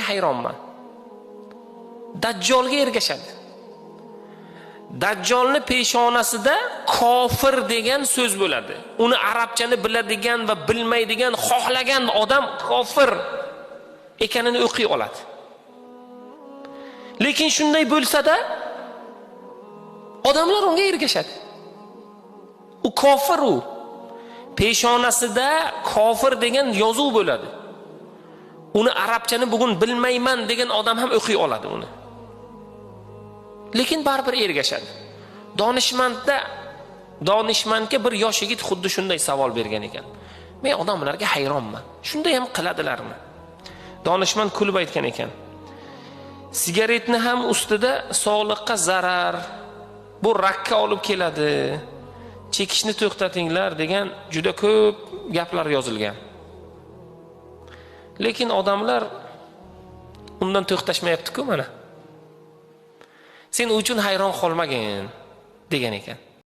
Hayronman. Dajjolga ergashadi. Dajjolni peshonasida kofir degan so'z bo'ladi. Uni arabchani biladigan va bilmaydigan, xohlagan odam kofir ekanini o'qiy oladi. Lekin shunday bo'lsa-da, odamlar unga ergashadi. U kofir u. Peshonasida kofir degan yozuv bo'ladi. Uni arabchani bugun bilmayman degan odam ham o'qiy oladi uni. Lekin baribir ergashadi. Donishmandga bir yosh yigit xuddi shunday savol bergan ekan. Men odamlarga hayronman. Shunday ham qiladilarmi? Donishmand kulib aytgan ekan. Sigaretni ham ustida sog'liqqa zarar, bu rakka olib keladi. Chekishni to'xtatinglar degan juda ko'p gaplar yozilgan. Lekin odamlar undan to'xtashmayapti-ku mana. Sen uchun hayron qolmagin degan ekan.